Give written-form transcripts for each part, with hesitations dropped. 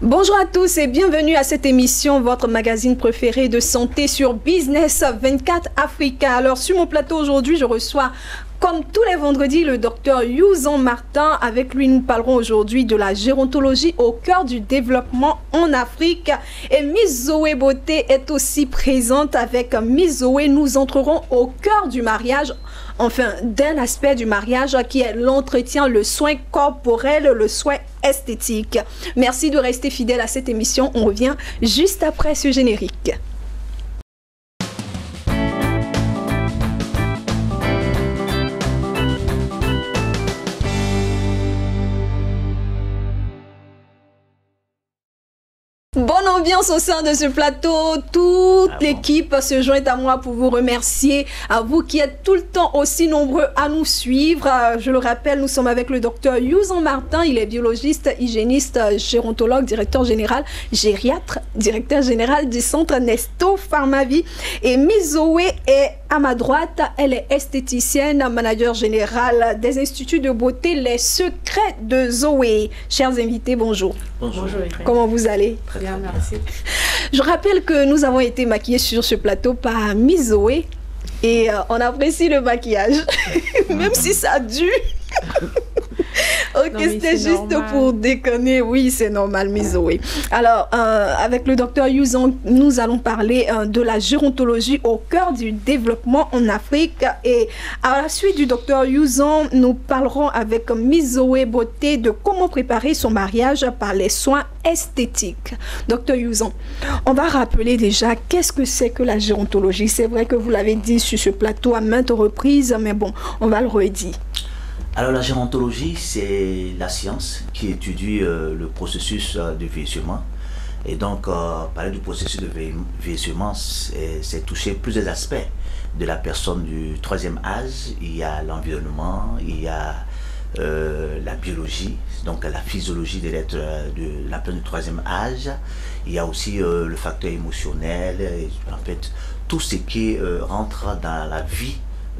Bonjour à tous et bienvenue à cette émission, votre magazine préféré de santé sur Business 24 Africa. Alors sur mon plateau aujourd'hui, je reçois comme tous les vendredis le docteur Youzan Martin. Avec lui, nous parlerons aujourd'hui de la gérontologie au cœur du développement en Afrique. Et Miss Zoé Beauté est aussi présente. Avec Miss Zoé, nous entrerons au cœur du mariage, enfin d'un aspect du mariage qui est l'entretien, le soin corporel, le soin esthétique. Merci de rester fidèle à cette émission. On revient juste après ce générique. Bonne ambiance au sein de ce plateau. Toute l'équipe se joint à moi pour vous remercier. À vous qui êtes tout le temps aussi nombreux à nous suivre. Je le rappelle, nous sommes avec le docteur Youzan Martin. Il est biologiste, hygiéniste, gérontologue, directeur général, gériatre, directeur général du centre Nesto Pharmavie. Et Miss Zoé est à ma droite. Elle est esthéticienne, manager général des instituts de beauté Les Secrets de Zoé. Chers invités, bonjour. Bonjour. Comment vous allez? Très bien, merci. Je rappelle que nous avons été maquillés sur ce plateau par Miss Zoé et on apprécie le maquillage, même si ça dure. Ok, c'était juste normal pour déconner. Oui, c'est normal, Miss Zoé. Alors, avec le docteur Youzan, nous allons parler de la gérontologie au cœur du développement en Afrique. Et à la suite du docteur Youzan, nous parlerons avec Miss Zoé Beauté de comment préparer son mariage par les soins esthétiques. Docteur Youzan, on va rappeler déjà qu'est-ce que c'est que la gérontologie. C'est vrai que vous l'avez dit sur ce plateau à maintes reprises, mais bon, on va le redire. Alors la gérontologie, c'est la science qui étudie le processus de vieillissement. Et donc, parler du processus de vieillissement, c'est toucher plusieurs aspects de la personne du troisième âge. Il y a l'environnement, il y a la biologie, donc la physiologie de la personne du troisième âge. Il y a aussi le facteur émotionnel, et en fait, tout ce qui rentre dans la vie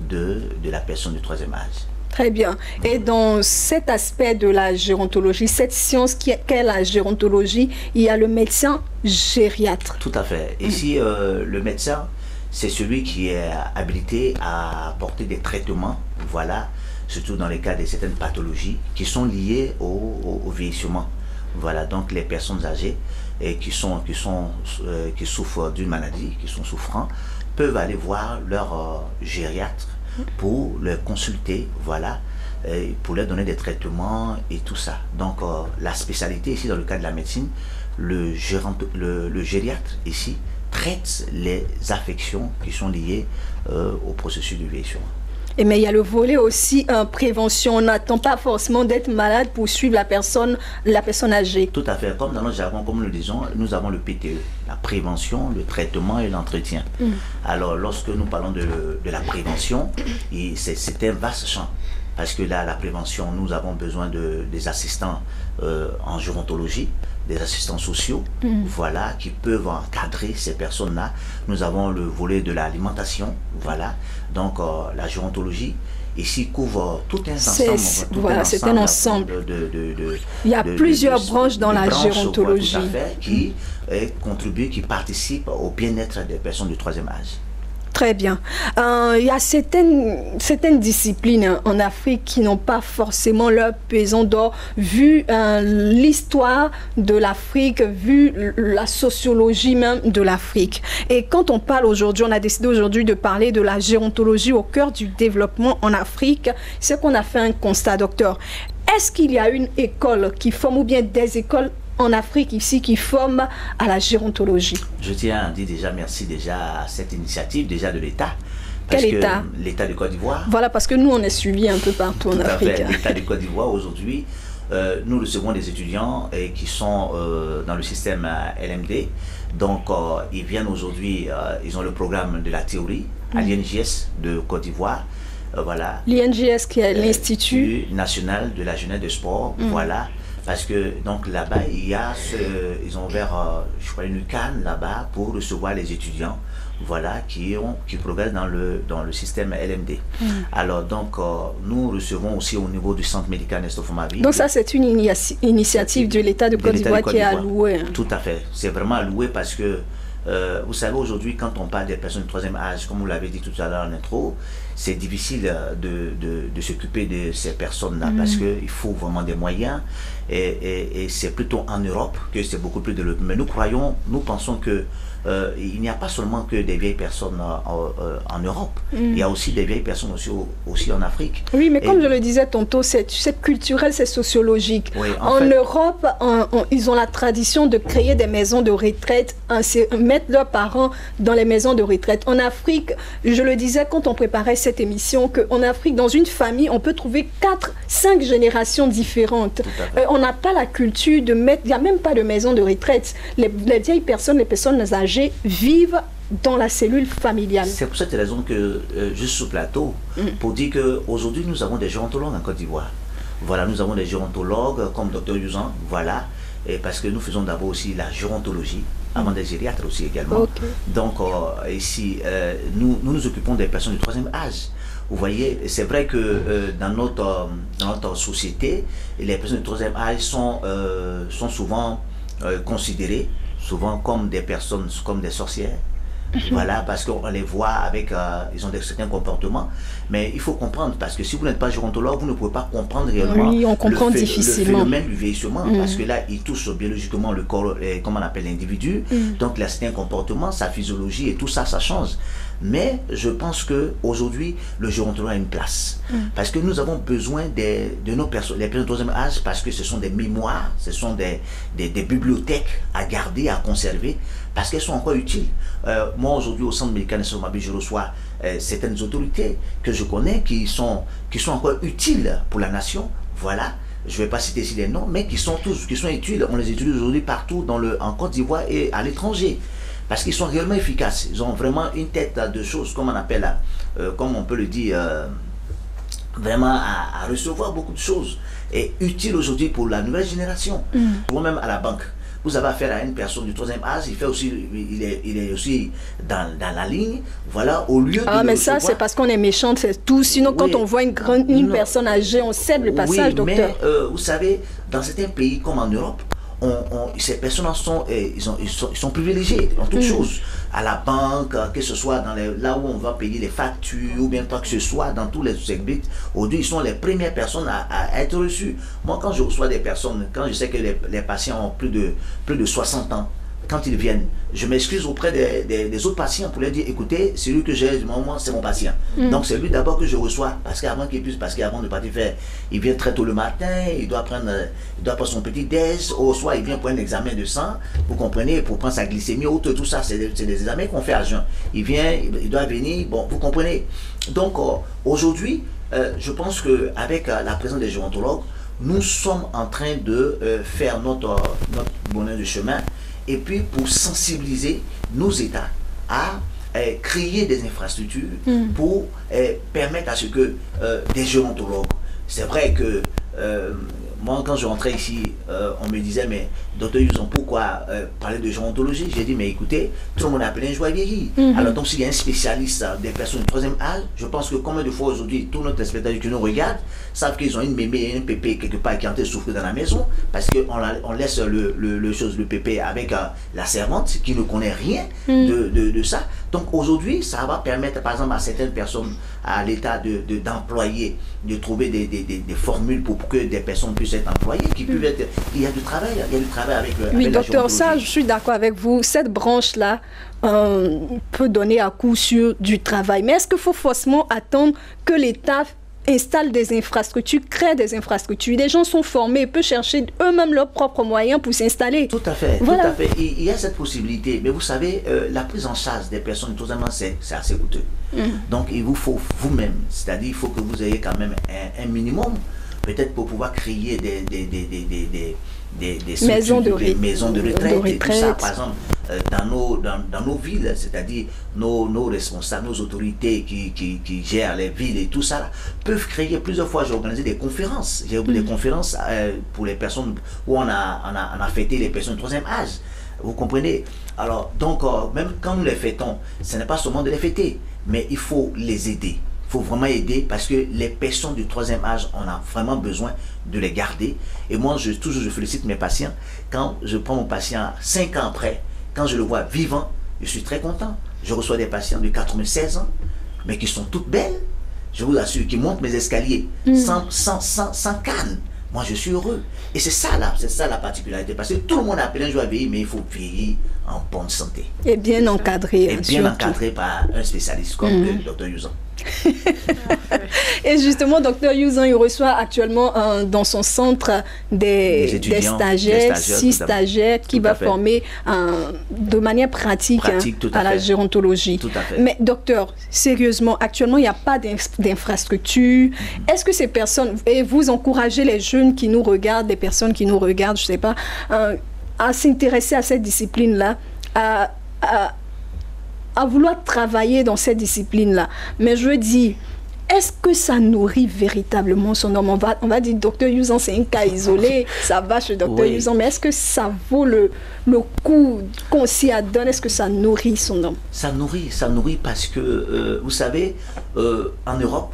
de la personne du troisième âge. Très bien. Et dans cet aspect de la gérontologie, cette science qu'est la gérontologie, il y a le médecin gériatre. Tout à fait. Ici, le médecin, c'est celui qui est habilité à apporter des traitements, voilà, surtout dans les cas de certaines pathologies qui sont liées au vieillissement. Voilà, donc les personnes âgées et qui souffrent d'une maladie, qui sont souffrants, peuvent aller voir leur gériatre pour les consulter, voilà, pour leur donner des traitements et tout ça. Donc la spécialité ici dans le cas de la médecine, le gériatre ici traite les affections qui sont liées au processus du vieillissement. Mais il y a le volet aussi prévention. On n'attend pas forcément d'être malade pour suivre la personne âgée. Tout à fait. Comme dans notre jargon, comme nous le disons, nous avons le PTE, la prévention, le traitement et l'entretien. Alors, lorsque nous parlons de la prévention, c'est un vaste champ. Parce que là, la prévention, nous avons besoin des assistants en gérontologie, des assistants sociaux, voilà, qui peuvent encadrer ces personnes-là. Nous avons le volet de l'alimentation, voilà. Donc, la gérontologie, ici, couvre tout un ensemble. Voilà, c'est un ensemble. Il y a plusieurs branches dans la gérontologie. Tout à fait, qui contribuent, qui participent au bien-être des personnes du troisième âge. Très bien. Il y a certaines disciplines en Afrique qui n'ont pas forcément leur pesant d'or, vu l'histoire de l'Afrique, vu la sociologie même de l'Afrique. Et quand on parle aujourd'hui, on a décidé aujourd'hui de parler de la gérontologie au cœur du développement en Afrique. C'est qu'on a fait un constat, docteur. Est-ce qu'il y a une école qui forme, ou bien des écoles en Afrique ici qui forment à la gérontologie? Je tiens à dire déjà merci déjà à cette initiative déjà de l'État. Quel État? L'État de Côte d'Ivoire. Voilà, parce que nous on est suivis un peu partout en Afrique. L'État de Côte d'Ivoire aujourd'hui, nous recevons des étudiants qui sont dans le système LMD. Donc ils viennent aujourd'hui, ils ont le programme de la théorie à l'INJS de Côte d'Ivoire. Voilà. L'INJS qui est l'Institut national de la jeunesse de sport, voilà. Parce que donc là-bas, ils ont ouvert, je crois, une canne là-bas pour recevoir les étudiants, voilà, qui progressent dans le système LMD. Alors donc, nous recevons aussi au niveau du centre médical Nestor Fomavi. Donc ça, c'est une initiative de l'État de Côte d'Ivoire qui est allouée. Tout à fait. C'est vraiment alloué parce que, vous savez, aujourd'hui, quand on parle des personnes du troisième âge, comme vous l'avez dit tout à l'heure en intro, c'est difficile de s'occuper de ces personnes-là parce qu'il faut vraiment des moyens et c'est plutôt en Europe que c'est beaucoup plus développé. Mais nous pensons que il n'y a pas seulement que des vieilles personnes en Europe, il y a aussi des vieilles personnes aussi en Afrique. Oui, mais comme je le disais tantôt, c'est culturel, c'est sociologique. Oui, en Europe, ils ont la tradition de créer des maisons de retraite, mettre leurs parents dans les maisons de retraite. En Afrique, je le disais quand on préparait cette émission, qu'en Afrique, dans une famille, on peut trouver 4-5 générations différentes. On n'a pas la culture de mettre, il n'y a même pas de maison de retraite. Les vieilles personnes, les personnes âgées vivent dans la cellule familiale. C'est pour cette raison que je suis sur le plateau pour dire qu'aujourd'hui, nous avons des gérontologues en Côte d'Ivoire. Voilà, nous avons des gérontologues comme Dr Yuzan, voilà, et parce que nous faisons d'abord aussi la gérontologie, avant des gériatres aussi également. Donc ici, nous occupons des personnes du troisième âge. Vous voyez, c'est vrai que dans notre société, les personnes du troisième âge sont souvent considérées comme des personnes, comme des sorcières. Voilà, parce qu'on les voit avec, ils ont certains comportements. Mais il faut comprendre, parce que si vous n'êtes pas gérontologue, vous ne pouvez pas comprendre réellement le phénomène du vieillissement. Parce que là, il touche biologiquement le corps, comment on appelle l'individu. Donc, il a certains comportements, sa physiologie et tout ça, ça change. Mais je pense qu'aujourd'hui, le gérontologue a une place. Parce que nous avons besoin de nos personnes, les personnes de troisième âge, parce que ce sont des mémoires, ce sont des bibliothèques à garder, à conserver, parce qu'elles sont encore utiles. Moi, aujourd'hui, au centre médical Nestor Fomavi, je reçois certaines autorités que je connais qui sont encore utiles pour la nation. Voilà. Je ne vais pas citer ici les noms, mais qui sont utiles. On les utilise aujourd'hui partout en Côte d'Ivoire et à l'étranger. Parce qu'ils sont réellement efficaces. Ils ont vraiment une tête de choses, comme on appelle, comme on peut le dire, vraiment à recevoir beaucoup de choses. Et utile aujourd'hui pour la nouvelle génération. Vous-même à la banque, vous avez affaire à une personne du troisième âge, il est aussi dans la ligne, voilà, au lieu de... mais ça, c'est parce qu'on est méchant, c'est tout. Sinon, quand on voit une personne âgée, on cède le passage, docteur. Mais vous savez, dans certains pays comme en Europe, ces personnes sont privilégiées en toutes choses, à la banque, que ce soit là où on va payer les factures ou bien quoi que ce soit, dans tous les services. Aujourd'hui, ils sont les premières personnes à être reçues. Moi, quand je reçois des personnes, quand je sais que les patients ont plus de 60 ans, quand ils viennent, je m'excuse auprès des autres patients pour leur dire, écoutez, celui que j'ai, moi, c'est mon patient. Donc c'est lui d'abord que je reçois, parce qu'avant de partir faire, il vient très tôt le matin, il doit prendre son petit déj, au soir il vient pour un examen de sang, vous comprenez, pour prendre sa glycémie, tout ça, c'est des examens qu'on fait à jeun. Il vient, il doit venir, bon, vous comprenez. Donc aujourd'hui, je pense qu'avec la présence des gérontologues, nous sommes en train de faire notre bonheur de chemin. Et puis pour sensibiliser nos États à créer des infrastructures pour permettre à ce que des gérontologues, c'est vrai que moi quand je rentrais ici, on me disait mais docteur Yuzan, pourquoi parler de gérontologie? J'ai dit mais écoutez, tout le monde appelle un joie vieillir. Alors donc s'il y a un spécialiste des personnes du troisième âge, je pense que combien de fois aujourd'hui tous nos téléspectateurs qui nous regardent savent qu'ils ont une mémé et un pépé quelque part qui est en train de souffrir dans la maison, parce qu'on laisse le pépé avec la servante qui ne connaît rien de ça. Donc aujourd'hui, ça va permettre par exemple à certaines personnes, à l'État d'employer, de trouver des formules pour que des personnes puissent être employées, qui peuvent être... Il y a du travail avec oui, docteur, ça, je suis d'accord avec vous. Cette branche-là peut donner à coup sûr du travail. Mais est-ce qu'il faut forcément attendre que l'État installe des infrastructures, crée des infrastructures? Les gens sont formés, ils peuvent chercher eux-mêmes leurs propres moyens pour s'installer. Tout à fait, voilà. Tout à fait. Il y a cette possibilité. Mais vous savez, la prise en charge des personnes, tout simplement, c'est assez coûteux. Donc, il vous faut vous-même, c'est-à-dire il faut que vous ayez quand même un minimum, peut-être pour pouvoir créer des maisons de retraite et tout ça. Par exemple, dans nos villes, c'est-à-dire nos responsables, nos autorités qui gèrent les villes et tout ça, là, peuvent créer plusieurs fois. J'ai organisé des conférences. J'ai organisé des conférences pour les personnes où on a fêté les personnes du troisième âge. Vous comprenez? Alors, donc, même quand nous les fêtons, ce n'est pas seulement de les fêter, mais il faut les aider. Il faut vraiment aider parce que les personnes du troisième âge, on a vraiment besoin de les garder. Et moi, toujours, je félicite mes patients. Quand je prends mon patient 5 ans après, quand je le vois vivant, je suis très content. Je reçois des patients de 96 ans, mais qui sont toutes belles. Je vous assure, qui montent mes escaliers sans canne. Moi, je suis heureux. Et c'est ça la particularité. Parce que tout le monde a appelé un jour à vieillir, mais il faut vieillir en bonne santé. Et bien encadré. Et bien encadré par un spécialiste comme le Dr Youzan. Et justement, Dr Youzan, il reçoit actuellement dans son centre des stagiaires, 6 stagiaires qui va former de manière pratique à la gérontologie. Tout à fait. Mais docteur, sérieusement, actuellement, il n'y a pas d'infrastructure. Est-ce que ces personnes, et vous encouragez les jeunes qui nous regardent, les personnes qui nous regardent, je ne sais pas, à s'intéresser à cette discipline-là, à vouloir travailler dans cette discipline-là. Mais je dis, est-ce que ça nourrit véritablement son homme? On va dire, Dr Youzan, c'est un cas isolé, ça va chez Dr Youzan, mais est-ce que ça vaut le coup qu'on s'y adonne? Est-ce que ça nourrit son homme? Ça nourrit parce que, vous savez, en Europe,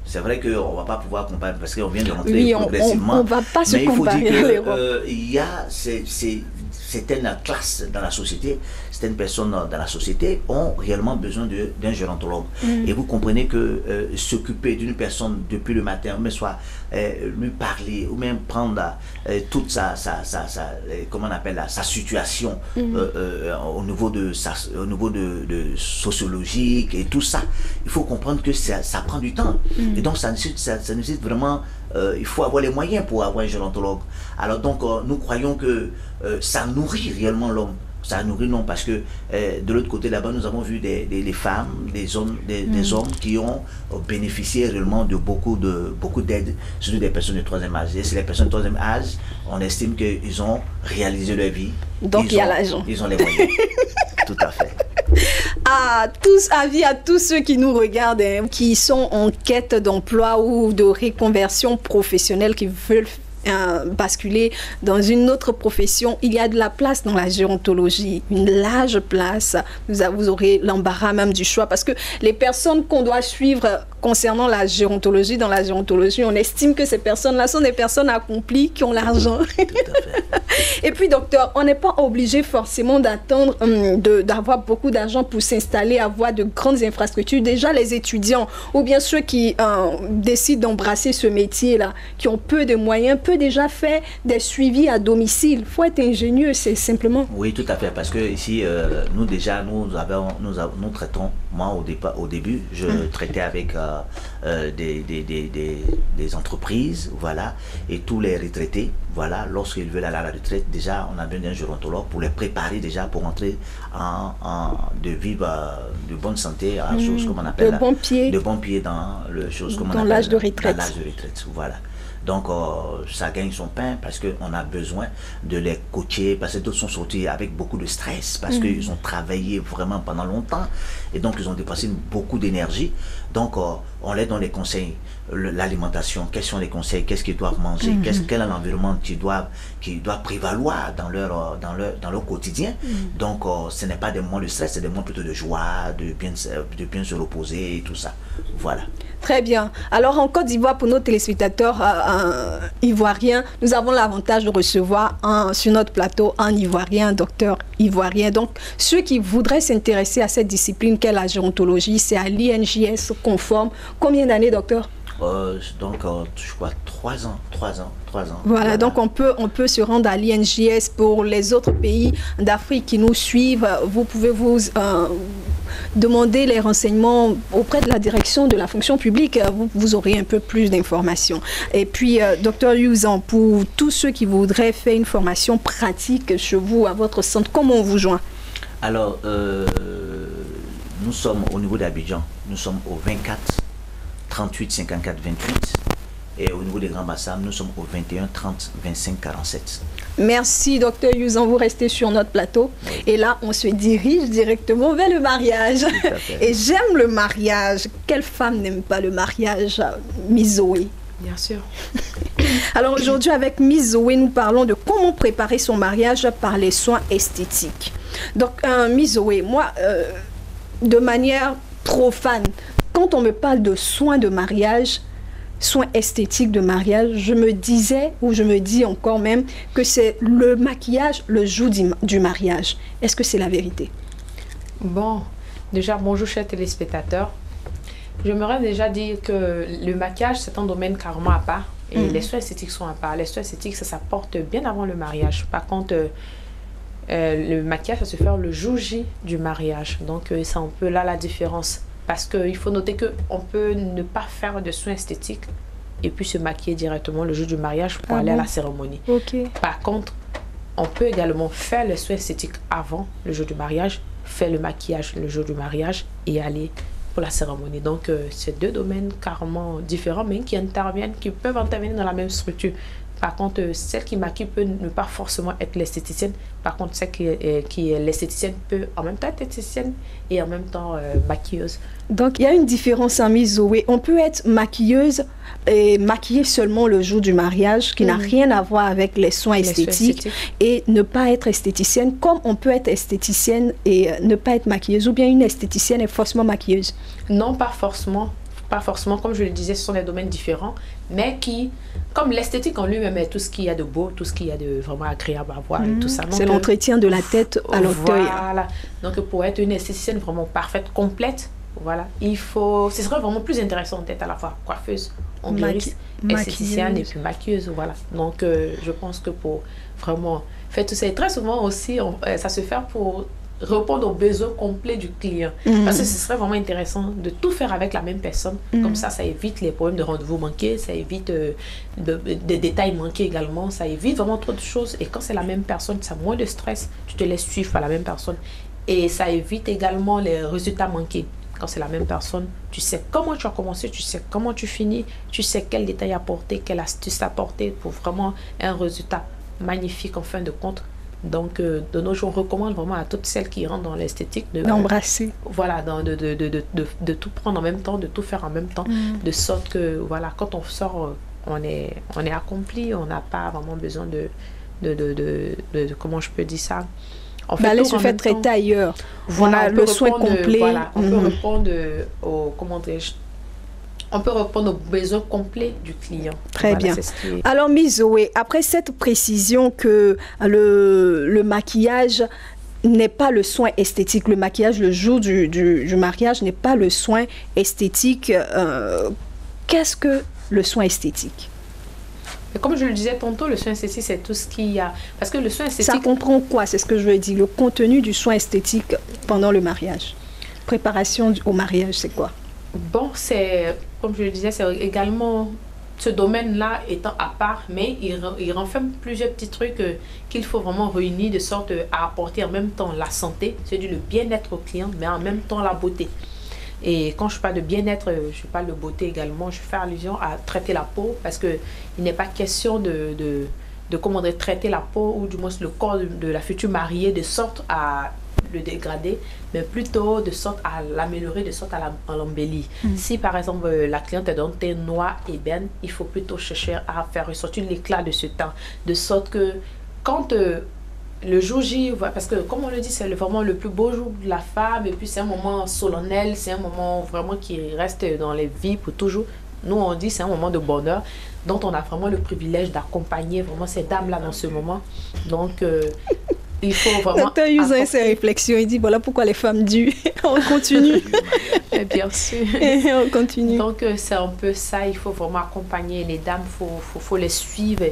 c'est vrai qu'on ne va pas pouvoir comparer, parce qu'on vient de rentrer progressivement. On ne va pas se comparer à l'Europe. Il y a certaines classes dans la société, certaines personnes dans la société ont réellement besoin d'un gérontologue. Et vous comprenez que s'occuper d'une personne depuis le matin, mais soit lui parler, ou même prendre toute comment on appelle sa situation au niveau de sociologique et tout ça, il faut comprendre que ça prend du temps. Et donc ça nécessite vraiment, il faut avoir les moyens pour avoir un gérontologue. Alors donc nous croyons que ça nourrit réellement l'homme. Ça nourrit l'homme parce que de l'autre côté là-bas, nous avons vu des femmes, des hommes qui ont bénéficié réellement de beaucoup d'aides, surtout des personnes de troisième âge. Et c'est les personnes de troisième âge, on estime qu'ils ont réalisé leur vie. Donc il y a l'argent. Ils ont les moyens. Tout à fait. Avis à tous ceux qui nous regardent, qui sont en quête d'emploi ou de reconversion professionnelle, qui veulent basculer dans une autre profession. Il y a de la place dans la gérontologie, une large place. Vous aurez l'embarras même du choix, parce que les personnes qu'on doit suivre concernant la gérontologie, dans la gérontologie, on estime que ces personnes-là sont des personnes accomplies qui ont l'argent. Et puis, docteur, on n'est pas obligé forcément d'attendre d'avoir beaucoup d'argent pour s'installer, avoir de grandes infrastructures. Déjà, les étudiants, ou bien ceux qui décident d'embrasser ce métier-là, qui ont peu de moyens, peuvent déjà faire des suivis à domicile. Il faut être ingénieux, c'est simplement. Oui, tout à fait, parce que ici, nous traitons, moi au début, je traitais avec des entreprises, voilà, et tous les retraités, voilà, lorsqu'ils veulent aller à la retraite, déjà on a besoin d'un gérontologue pour les préparer déjà pour entrer de vivre de bonne santé, à chose comme on appelle de bons pieds dans le chose comme on appelle l'âge de retraite. Dans l'âge de retraite, voilà. Donc, ça gagne son pain parce qu'on a besoin de les coacher, parce que d'autres sont sortis avec beaucoup de stress, parce qu'ils ont travaillé vraiment pendant longtemps, et donc ils ont dépensé beaucoup d'énergie. Donc, on les donne les conseils, l'alimentation, quels sont les conseils, qu'est-ce qu'ils doivent manger, quel est l'environnement qui doit prévaloir dans leur quotidien. Donc, ce n'est pas des moments de stress, c'est des moments plutôt de joie, de bien se reposer et tout ça. Voilà. Très bien. Alors, en Côte d'Ivoire, pour nos téléspectateurs ivoiriens, nous avons l'avantage de recevoir sur notre plateau un Ivoirien, un docteur ivoirien. Donc, ceux qui voudraient s'intéresser à cette discipline qu'est la gérontologie, c'est à l'INJS conforme. Combien d'années, docteur? Donc, je crois 3 ans. Voilà, donc on peut se rendre à l'INJS. Pour les autres pays d'Afrique qui nous suivent, vous pouvez vous demander les renseignements auprès de la direction de la fonction publique. Vous aurez un peu plus d'informations. Et puis, Dr Youzan, pour tous ceux qui voudraient faire une formation pratique chez vous, à votre centre, comment on vous joint? Alors, nous sommes au niveau d'Abidjan, nous sommes au 24 38 54 28, et au niveau des Grands Bassams, nous sommes au 21 30 25 47. Merci, docteur Yuzan, vous restez sur notre plateau. Et là, on se dirige directement vers le mariage. Et j'aime le mariage. Quelle femme n'aime pas le mariage, Miss Zoé? Bien sûr. Alors aujourd'hui, avec Miss Zoé, nous parlons de comment préparer son mariage par les soins esthétiques. Donc, Miss Zoé, moi, de manière profane, quand on me parle de soins de mariage, soins esthétiques de mariage, je me disais, ou je me dis encore même, que c'est le maquillage le jour du mariage. Est-ce que c'est la vérité? Bon, déjà, bonjour chers téléspectateurs. J'aimerais déjà dire que le maquillage, c'est un domaine carrément à part. Et les soins esthétiques sont à part. Les soins esthétiques, ça s'apporte bien avant le mariage. Par contre, le maquillage, ça se fait le jour J du mariage. Donc, c'est un peu là la différence. Parce qu'il faut noter qu'on peut ne pas faire de soins esthétiques et puis se maquiller directement le jour du mariage pour aller à la cérémonie. Par contre, on peut également faire les soins esthétiques avant le jour du mariage, faire le maquillage le jour du mariage et aller pour la cérémonie. Donc, c'est deux domaines carrément différents, mais qui peuvent intervenir dans la même structure. Par contre, celle qui maquille peut ne pas forcément être l'esthéticienne. Par contre, celle qui est l'esthéticienne peut en même temps être esthéticienne et en même temps maquilleuse. Donc, il y a une différence en Miss Zoé. On peut être maquilleuse et maquiller seulement le jour du mariage, qui n'a rien à voir avec les soins esthétiques, et ne pas être esthéticienne, comme on peut être esthéticienne et ne pas être maquilleuse, ou bien une esthéticienne est forcément maquilleuse. Non, pas forcément. Pas forcément, comme je le disais, ce sont des domaines différents, mais qui, comme l'esthétique en lui-même, est tout ce qu'il y a de beau, tout ce qu'il y a de vraiment agréable à voir et tout ça. C'est l'entretien de la tête à l'orteil. Voilà. Donc, pour être une esthéticienne vraiment parfaite, complète, voilà, ce serait vraiment plus intéressant d'être à la fois coiffeuse, ongleuse, esthéticienne et puis maquilleuse, voilà. Donc, je pense que pour vraiment faire tout ça, et très souvent aussi, ça se fait pour répondre aux besoins complets du client. Parce que ce serait vraiment intéressant de tout faire avec la même personne. Comme ça évite les problèmes de rendez-vous manqués, ça évite des détails manqués également, ça évite vraiment trop de choses. Et quand c'est la même personne, ça a moins de stress, tu te laisses suivre par la même personne. Et ça évite également les résultats manqués. Quand c'est la même personne, tu sais comment tu as commencé, tu sais comment tu finis, tu sais quel détail apporter, quelle astuce apporter pour vraiment un résultat magnifique en fin de compte. Donc, de nos jours, on recommande vraiment à toutes celles qui rentrent dans l'esthétique d'embrasser. Voilà, de tout prendre en même temps, de tout faire en même temps, de sorte que, voilà, quand on sort, on est accompli, on n'a pas vraiment besoin de comment je peux dire ça, d'aller se faire traiter ailleurs. Voilà, le soin complet. Voilà, on peut répondre on peut répondre aux besoins complets du client. Très bien. Alors, Miss Zoé, après cette précision que le maquillage n'est pas le soin esthétique, le maquillage le jour du mariage n'est pas le soin esthétique, qu'est-ce que le soin esthétique? Et comme je le disais tantôt, le soin esthétique, c'est tout ce qu'il y a. Parce que le soin esthétique... Ça comprend quoi? C'est ce que je veux dire. Le contenu du soin esthétique pendant le mariage. Préparation au mariage, c'est quoi? Bon, c'est... Comme je le disais, c'est également ce domaine-là étant à part, mais il renferme plusieurs petits trucs qu'il faut vraiment réunir de sorte à apporter en même temps la santé, c'est-à-dire le bien-être au client, mais en même temps la beauté. Et quand je parle de bien-être, je parle de beauté également, je fais allusion à traiter la peau, parce qu'il n'est pas question de comment traiter la peau, ou du moins le corps de la future mariée, de sorte à le dégrader, mais plutôt de sorte à l'améliorer, de sorte à l'embellir. Si par exemple la cliente est d'un teint noir ébène, il faut plutôt chercher à faire ressortir l'éclat de ce teint, de sorte que quand le jour J, parce que comme on le dit, c'est vraiment le plus beau jour de la femme, et puis c'est un moment solennel, c'est un moment vraiment qui reste dans les vies pour toujours. Nous on dit c'est un moment de bonheur, dont on a vraiment le privilège d'accompagner vraiment ces dames-là dans ce moment. Donc il faut vraiment... Docteur Yuzan, ses réflexions, il dit voilà pourquoi les femmes duent. On continue. Bien sûr. On continue. Donc c'est un peu ça, il faut vraiment accompagner les dames, faut les suivre.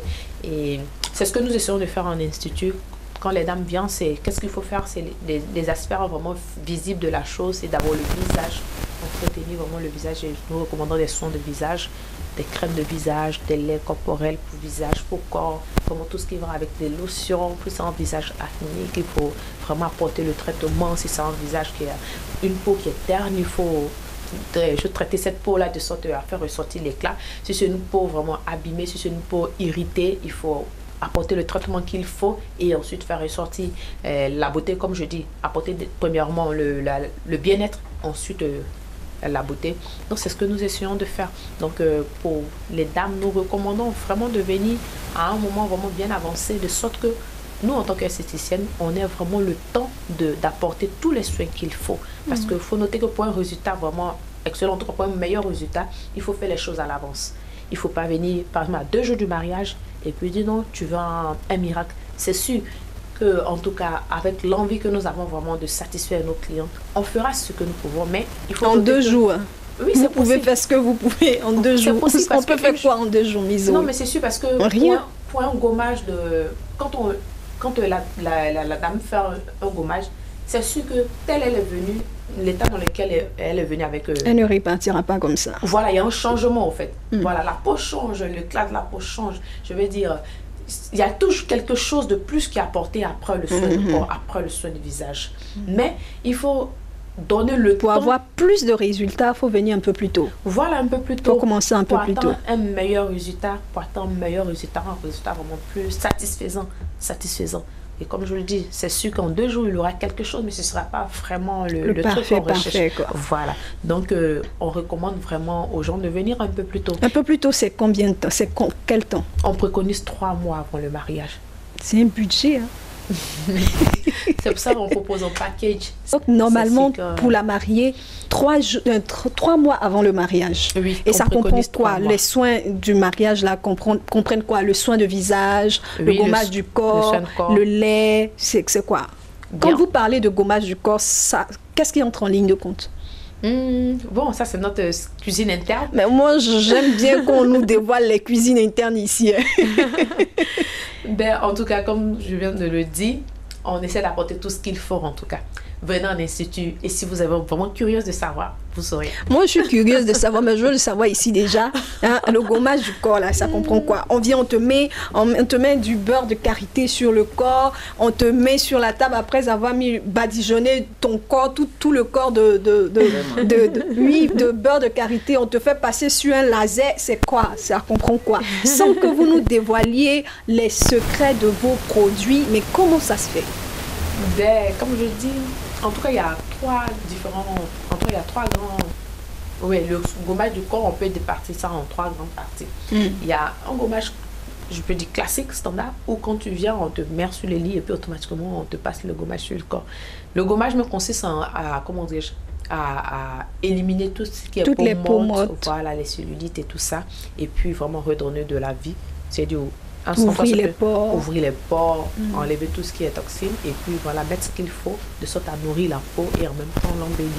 Et c'est ce que nous essayons de faire en institut. Quand les dames viennent, qu'est-ce qu'il faut faire? C'est des aspects vraiment visibles de la chose, c'est d'abord le visage. Entretenir vraiment le visage, et nous recommandons des soins de visage, des crèmes de visage, des laits corporels pour visage, pour corps, vraiment tout ce qui va avec des lotions, plus c'est un visage acnéique, il faut vraiment apporter le traitement. Si c'est un visage qui a une peau qui est terne, il faut traiter cette peau-là de sorte à faire ressortir l'éclat. Si c'est une peau vraiment abîmée, si c'est une peau irritée, il faut apporter le traitement qu'il faut et ensuite faire ressortir la beauté, comme je dis, apporter premièrement le bien-être, ensuite la beauté. Donc c'est ce que nous essayons de faire. Donc pour les dames, nous recommandons vraiment de venir à un moment vraiment bien avancé, de sorte que nous, en tant qu'esthéticienne, on ait vraiment le temps d'apporter tous les soins qu'il faut. Parce qu'il faut noter que pour un résultat vraiment excellent, en tout cas pour un meilleur résultat, il faut faire les choses à l'avance. Il ne faut pas venir, par exemple, à 2 jours du mariage et puis dire non, tu veux un miracle. C'est sûr que, en tout cas, avec l'envie que nous avons vraiment de satisfaire nos clients, on fera ce que nous pouvons, mais il faut... En 2 jours. Oui, vous pouvez faire ce que vous pouvez en 2 jours. On peut faire quoi en 2 jours, Mizo? Non, mais c'est sûr parce que rien. Pour un gommage de... Quand la dame fait un gommage, c'est sûr que telle elle est venue, l'état dans lequel elle est venue avec... elle ne repartira pas comme ça. Voilà, il y a un changement en fait. Voilà, la peau change, l'éclat de la peau change. Je veux dire, il y a toujours quelque chose de plus qui est apporté après le soin du corps, après le soin du visage. Mais il faut donner le temps. Pour avoir plus de résultats, il faut venir un peu plus tôt. Voilà, un peu plus tôt. Pour commencer un peu plus tôt. Un meilleur résultat, pour atteindre un meilleur résultat, un résultat vraiment plus satisfaisant. Et comme je le dis, c'est sûr qu'en 2 jours, il y aura quelque chose, mais ce ne sera pas vraiment le truc qu'on recherche. Quoi. Voilà. Donc, on recommande vraiment aux gens de venir un peu plus tôt. Un peu plus tôt, c'est combien de temps? C'est quel temps? On préconise 3 mois avant le mariage. C'est un budget, hein? C'est pour ça qu'on propose un package. Donc, normalement, pour la mariée, 3 mois avant le mariage. Oui, et ça comprend quoi? Les soins du mariage là comprennent quoi? Le soin de visage, le gommage du corps, le lait, c'est quoi? Quand vous parlez de gommage du corps, qu'est-ce qui entre en ligne de compte? Bon, ça c'est notre cuisine interne. Mais moi, j'aime bien qu'on nous dévoile les cuisines internes ici. Ben, en tout cas, comme je viens de le dire, on essaie d'apporter tout ce qu'il faut en tout cas. Venez en institut et si vous êtes vraiment curieuse de savoir, vous saurez. Moi, je suis curieuse de savoir, mais je veux le savoir ici déjà. Hein, le gommage du corps, là, ça comprend quoi? On vient, on te met du beurre de karité sur le corps, on te met sur la table après avoir badigeonné ton corps, tout le corps de beurre de karité, on te fait passer sur un laser, c'est quoi? Ça comprend quoi? Sans que vous nous dévoiliez les secrets de vos produits, mais comment ça se fait? Ben, comme je dis, en tout cas, il y a 3 grands... Oui, le gommage du corps, on peut départir ça en 3 grandes parties. Il y a un gommage, je peux dire classique, standard, où quand tu viens, on te met sur les lits et puis automatiquement, on te passe le gommage sur le corps. Le gommage me consiste à éliminer tout ce qui est les peaux mortes, voilà, les cellulites et tout ça, et puis vraiment redonner de la vie. C'est-à-dire ouvrir les pores, enlever tout ce qui est toxine et puis voilà, mettre ce qu'il faut de sorte à nourrir la peau et en même temps l'embellir,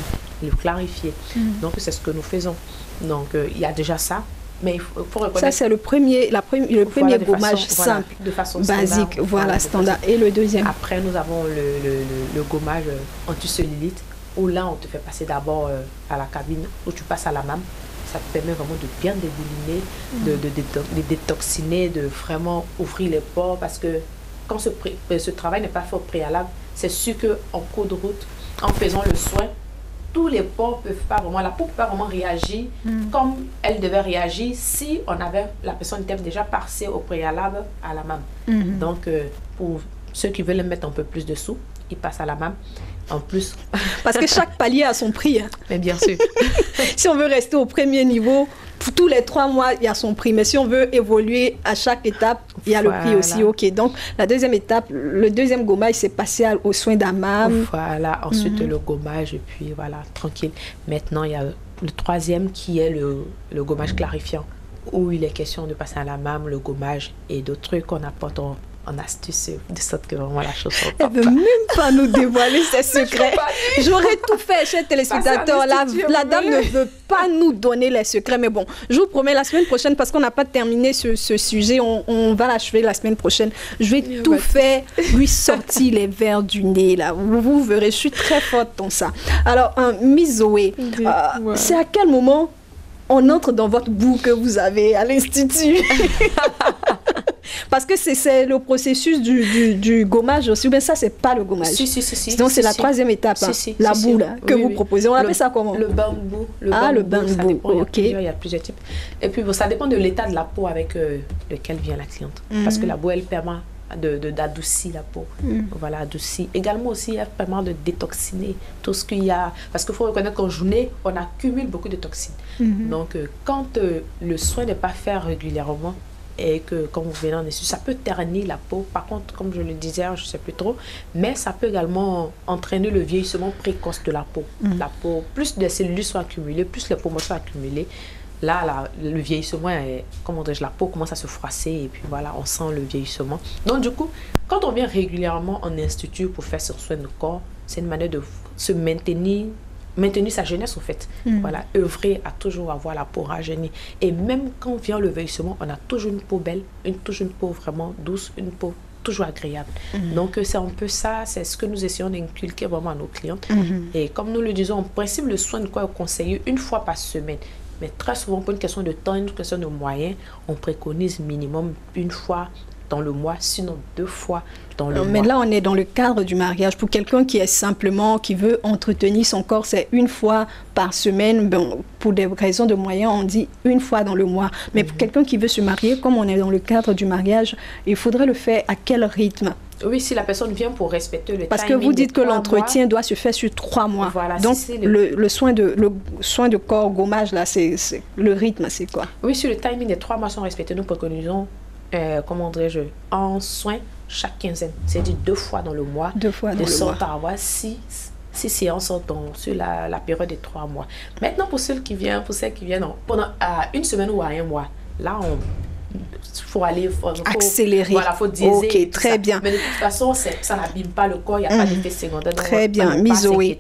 le clarifier. Donc c'est ce que nous faisons. Donc il y a déjà ça, mais il faut reconnaître... Ça c'est le premier gommage simple, de façon basique, standard, standard. Et le deuxième? Après nous avons le gommage anti-cellulite où là on te fait passer d'abord à la cabine où tu passes à la MAM. Ça te permet vraiment de bien débouliner, de détoxiner, de vraiment ouvrir les pores. Parce que quand ce travail n'est pas fait au préalable, c'est sûr qu'en cours de route, en faisant le soin, tous les pores peuvent pas vraiment, la peau ne peut pas vraiment réagir comme elle devait réagir si la personne était déjà passée au préalable à la MAM. Donc, pour ceux qui veulent mettre un peu plus de sous, ils passent à la MAM. En plus. Parce que chaque palier a son prix. Hein. Mais bien sûr. Si on veut rester au premier niveau, pour tous les 3 mois, il y a son prix. Mais si on veut évoluer à chaque étape, il y a le prix aussi. Ok. Donc, la deuxième étape, le deuxième gommage, c'est passer aux soins d'AMAM. Voilà. Ensuite, le gommage. Et puis, voilà, tranquille. Maintenant, il y a le troisième qui est le gommage clarifiant, où il est question de passer à la MAM, le gommage et d'autres trucs qu'on apporte en astuce, de sorte que vraiment la chose Elle ne veut même pas nous dévoiler ses secrets. J'aurais tout fait, chers téléspectateurs. La dame ne veut pas nous donner les secrets. Mais bon, je vous promets, la semaine prochaine, parce qu'on n'a pas terminé ce sujet, on va l'achever la semaine prochaine. Je vais tout faire, lui sortir les verres du nez. Là. Vous verrez, je suis très forte dans ça. Alors, Miss Zoé, c'est à quel moment on entre dans votre boue que vous avez à l'Institut? Parce que c'est le processus du gommage aussi. Mais ça, c'est pas le gommage. Si. Sinon, c'est la troisième étape. La boue là, que vous proposez. On appelle ça comment? Le bain de boue. Le bain de boue. Ok. Il y a plusieurs types. Et puis, bon, ça dépend de l'état de la peau avec lequel vient la cliente. Parce que la boue, elle permet d'adoucir la peau. Voilà, adoucir. Également aussi, elle permet de détoxiner tout ce qu'il y a. Parce qu'il faut reconnaître qu'en journée, on accumule beaucoup de toxines. Donc, quand le soin n'est pas fait régulièrement et que quand vous venez en essuie, ça peut ternir la peau. Par contre, comme je le disais, je ne sais plus trop, mais ça peut également entraîner le vieillissement précoce de la peau. La peau, plus de cellules sont accumulées, plus les peaux sont accumulées. Là, le vieillissement, comment dirais-je, la peau commence à se froisser et puis voilà, on sent le vieillissement. Donc du coup, quand on vient régulièrement en institut pour faire ce soin de corps, c'est une manière de se maintenir sa jeunesse en fait. Voilà, œuvrer à toujours avoir la peau rajeunie. Et même quand vient le vieillissement, on a toujours une peau belle, toujours une peau vraiment douce, une peau toujours agréable. Donc c'est un peu ça, c'est ce que nous essayons d'inculquer vraiment à nos clientes. Et comme nous le disons, en principe, le soin de corps est conseillé une fois par semaine. Mais très souvent, pour une question de temps, une question de moyens, on préconise minimum une fois dans le mois, sinon 2 fois dans le mois. Mais là, on est dans le cadre du mariage. Pour quelqu'un qui qui veut entretenir son corps, c'est une fois par semaine. Bon, pour des raisons de moyens, on dit une fois dans le mois. Mais pour quelqu'un qui veut se marier, comme on est dans le cadre du mariage, il faudrait le faire à quel rythme? Oui, si la personne vient pour respecter le timing. Parce que vous dites que l'entretien doit se faire sur 3 mois. Voilà, donc, le soin de corps, gommage, là, c'est le rythme, c'est quoi? Oui, si le timing des 3 mois sont respectés, nous préconisons, comment dirais-je, en soin chaque quinzaine. C'est-à-dire 2 fois dans le mois. 2 fois dans le mois. De sorte à avoir 6 séances sur la période des 3 mois. Maintenant, pour celles qui viennent pendant une semaine ou à 1 mois, là, faut accélérer. Voilà, faut diéser. Ok, très bien. Mais de toute façon, ça n'abîme pas le corps, il n'y a pas d'effet secondaire. Très bien, Mizoé.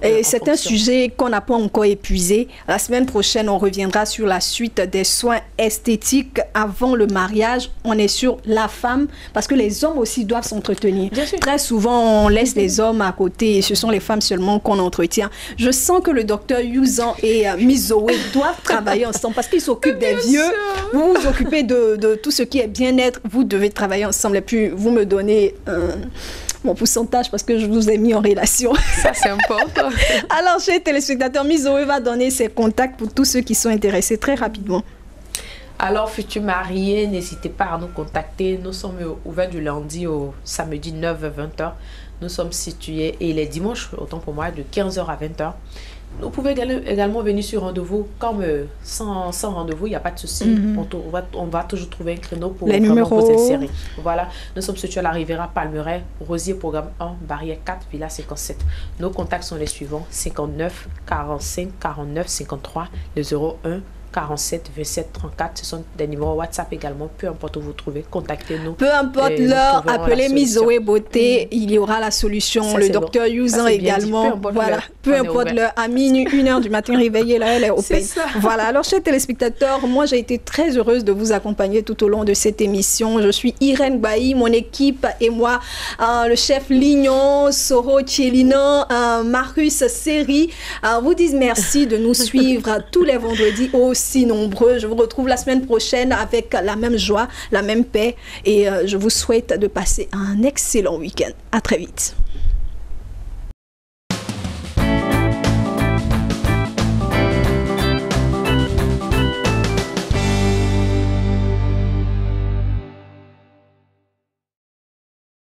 Et c'est un sujet qu'on n'a pas encore épuisé. La semaine prochaine, on reviendra sur la suite des soins esthétiques avant le mariage. On est sur la femme, parce que les hommes aussi doivent s'entretenir. Très souvent, on laisse les hommes à côté et ce sont les femmes seulement qu'on entretient. Je sens que le docteur Youzan et Mizoé doivent travailler ensemble parce qu'ils s'occupent des vieux. Vous vous occupez de tout ce qui est bien-être. Vous devez travailler ensemble et puis vous me donnez mon pourcentage parce que je vous ai mis en relation. Ça, c'est important. Alors, chers téléspectateurs, Mizoé va donner ses contacts pour tous ceux qui sont intéressés très rapidement. Alors, futurs mariés, n'hésitez pas à nous contacter. Nous sommes ouverts du lundi au samedi 9h-20h. Nous sommes situés, et les dimanches, autant pour moi, de 15h à 20h. Vous pouvez également venir sur rendez-vous. Comme sans rendez-vous, il n'y a pas de souci. On va toujours trouver un créneau pour les numéros. Vous insérer. Voilà, nous sommes situés à la Riviera Palmeraie, Rosier, programme 1, barrière 4, Villa 57. Nos contacts sont les suivants: 59 45 49 53, le 01 47 27 34. Ce sont des numéros WhatsApp également. Peu importe où vous trouvez, contactez-nous. Peu importe l'heure, appelez Mizoé Beauté, il y aura la solution. Ça, le docteur Youzan également. Voilà, peu importe l'heure, à minuit, 1h du matin, réveillez là, elle est open. Voilà, alors chers téléspectateurs, moi j'ai été très heureuse de vous accompagner tout au long de cette émission. Je suis Irène Bailly, mon équipe et moi, le chef Lignon, Soro Tchelina, Marcus Seri, vous disent merci de nous suivre tous les vendredis aussi nombreux. Je vous retrouve la semaine prochaine avec la même joie, la même paix et je vous souhaite de passer un excellent week-end. À très vite.